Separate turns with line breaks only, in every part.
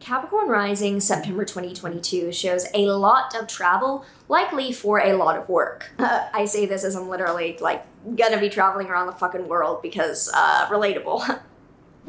Capricorn Rising September 2022 shows a lot of travel, likely for a lot of work. I say this as I'm literally gonna be traveling around the fucking world because relatable.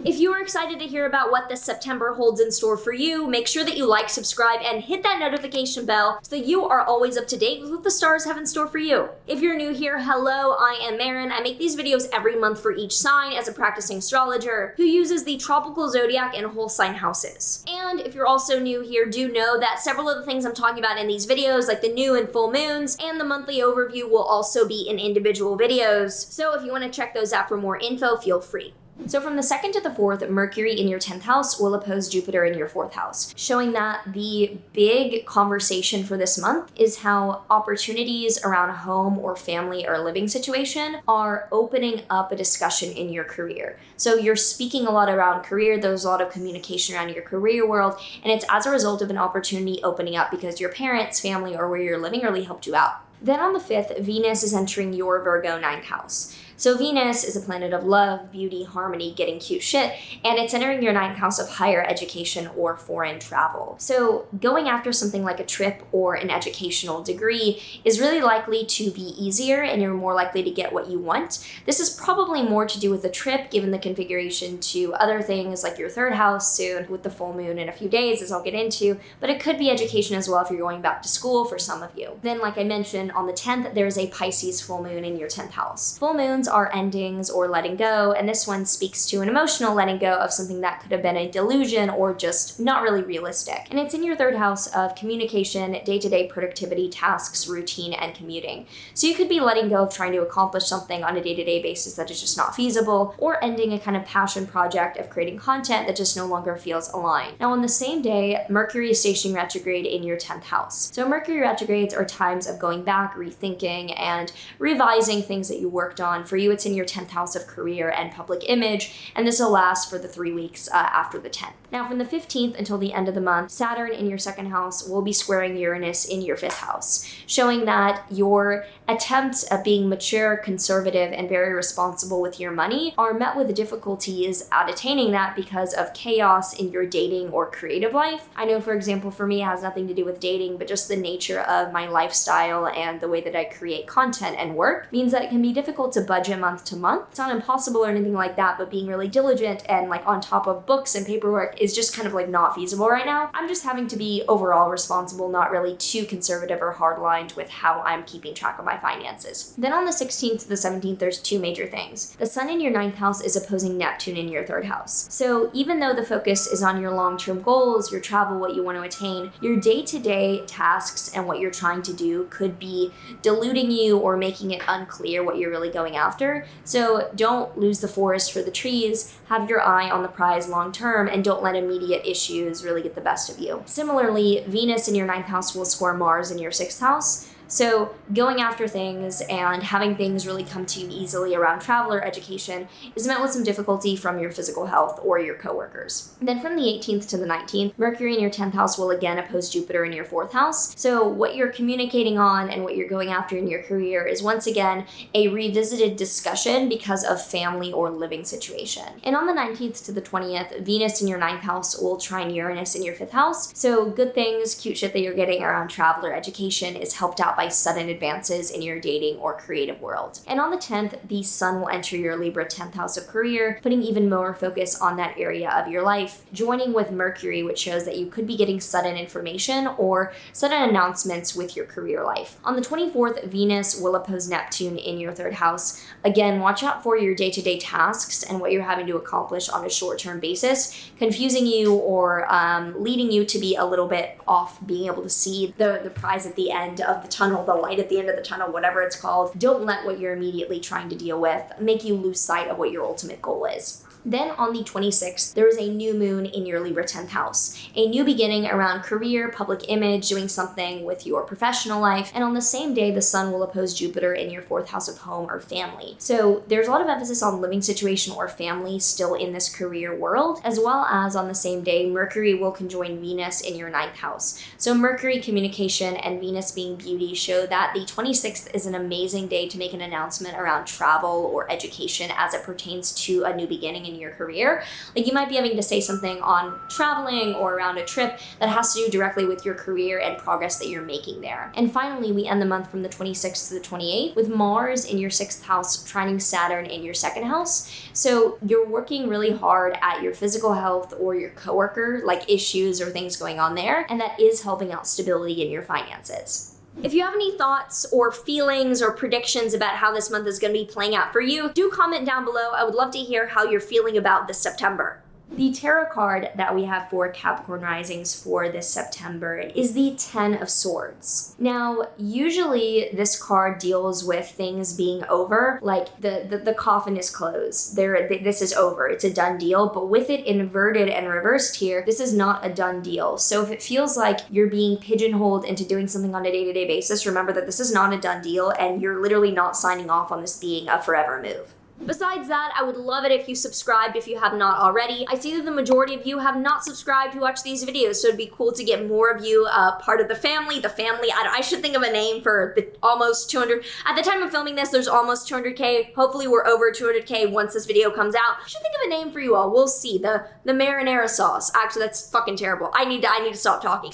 If you are excited to hear about what this September holds in store for you, make sure that you like, subscribe, and hit that notification bell so that you are always up to date with what the stars have in store for you. If you're new here, hello, I am Maren. I make these videos every month for each sign as a practicing astrologer who uses the tropical zodiac and whole sign houses. And if you're also new here, do know that several of the things I'm talking about in these videos, like the new and full moons and the monthly overview, will also be in individual videos. So if you want to check those out for more info, feel free. So from the 2nd to the 4th, Mercury in your 10th house will oppose Jupiter in your 4th house, showing that the big conversation for this month is how opportunities around home or family or living situation are opening up a discussion in your career. So you're speaking a lot around career, there's a lot of communication around your career world, and it's as a result of an opportunity opening up because your parents, family, or where you're living really helped you out. Then on the 5th, Venus is entering your Virgo 9th house. So Venus is a planet of love, beauty, harmony, getting cute shit, and it's entering your 9th house of higher education or foreign travel. So going after something like a trip or an educational degree is really likely to be easier and you're more likely to get what you want. This is probably more to do with the trip given the configuration to other things like your 3rd house soon with the full moon in a few days, as I'll get into, but it could be education as well if you're going back to school for some of you. Then like I mentioned, on the 10th, there's a Pisces full moon in your 10th house. Full moons are endings or letting go, and this one speaks to an emotional letting go of something that could have been a delusion or just not really realistic. And it's in your 3rd house of communication, day-to-day productivity, tasks, routine, and commuting. So you could be letting go of trying to accomplish something on a day-to-day basis that is just not feasible, or ending a kind of passion project of creating content that just no longer feels aligned. Now on the same day, Mercury is stationing retrograde in your 10th house. So Mercury retrogrades are times of going back, rethinking, and revising things that you worked on. For you, it's in your 10th house of career and public image, and this will last for the 3 weeks after the 10th. Now, from the 15th until the end of the month, Saturn in your 2nd house will be squaring Uranus in your 5th house, showing that your attempts at being mature, conservative, and very responsible with your money are met with difficulties at attaining that because of chaos in your dating or creative life. I know, for example, for me, it has nothing to do with dating, but just the nature of my lifestyle and the way that I create content and work means that it can be difficult to budget month to month. It's not impossible or anything like that, but being really diligent and on top of books and paperwork is just kind of not feasible right now. I'm just having to be overall responsible, not really too conservative or hardlined with how I'm keeping track of my finances. Then on the 16th to the 17th, there's 2 major things. The Sun in your 9th house is opposing Neptune in your 3rd house. So even though the focus is on your long-term goals, your travel, what you want to attain, your day-to-day tasks and what you're trying to do could be diluting you or making it unclear what you're really going after. So don't lose the forest for the trees, have your eye on the prize long term, and don't let immediate issues really get the best of you. Similarly, Venus in your 9th house will square Mars in your 6th house. So going after things and having things really come to you easily around travel or education is met with some difficulty from your physical health or your coworkers. Then from the 18th to the 19th, Mercury in your 10th house will again oppose Jupiter in your 4th house. So what you're communicating on and what you're going after in your career is once again a revisited discussion because of family or living situation. And on the 19th to the 20th, Venus in your 9th house will trine Uranus in your 5th house. So good things, cute shit that you're getting around travel or education is helped out by sudden advances in your dating or creative world. And on the 10th, the Sun will enter your Libra 10th house of career, putting even more focus on that area of your life, joining with Mercury, which shows that you could be getting sudden information or sudden announcements with your career life. On the 24th, Venus will oppose Neptune in your 3rd house. Again, watch out for your day-to-day tasks and what you're having to accomplish on a short-term basis, confusing you or leading you to be a little bit off being able to see the prize at the end of the tunnel, the light at the end of the tunnel, whatever it's called. Don't let what you're immediately trying to deal with make you lose sight of what your ultimate goal is. Then on the 26th, there is a new moon in your Libra 10th house, a new beginning around career, public image, doing something with your professional life. And on the same day, the Sun will oppose Jupiter in your 4th house of home or family. So there's a lot of emphasis on living situation or family still in this career world, as well as on the same day, Mercury will conjoin Venus in your 9th house. So Mercury, communication, and Venus being beauty show that the 26th is an amazing day to make an announcement around travel or education as it pertains to a new beginning in your career. Like you might be having to say something on traveling or around a trip that has to do directly with your career and progress that you're making there. And finally, we end the month from the 26th to the 28th with Mars in your 6th house, trining Saturn in your 2nd house. So you're working really hard at your physical health or your coworker, like issues or things going on there, and that is helping out stability in your finances. If you have any thoughts or feelings or predictions about how this month is going to be playing out for you, do comment down below. I would love to hear how you're feeling about this September. The tarot card that we have for Capricorn Risings for this September is the 10 of Swords. Now, usually this card deals with things being over, like the coffin is closed. This is over. It's a done deal. But with it inverted and reversed here, this is not a done deal. So if it feels like you're being pigeonholed into doing something on a day-to-day basis, remember that this is not a done deal and you're literally not signing off on this being a forever move. Besides that, I would love it if you subscribed if you have not already. I see that the majority of you have not subscribed who watch these videos, so it'd be cool to get more of you part of the family. I should think of a name for the almost 200. At the time of filming this, there's almost 200K. Hopefully we're over 200K once this video comes out. I should think of a name for you all. We'll see. The marinara sauce. Actually, that's fucking terrible. I need to stop talking.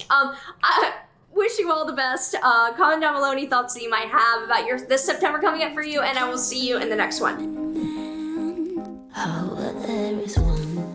Wish you all the best. Comment down below any thoughts that you might have about this September coming up for you, and I will see you in the next one.
How there is one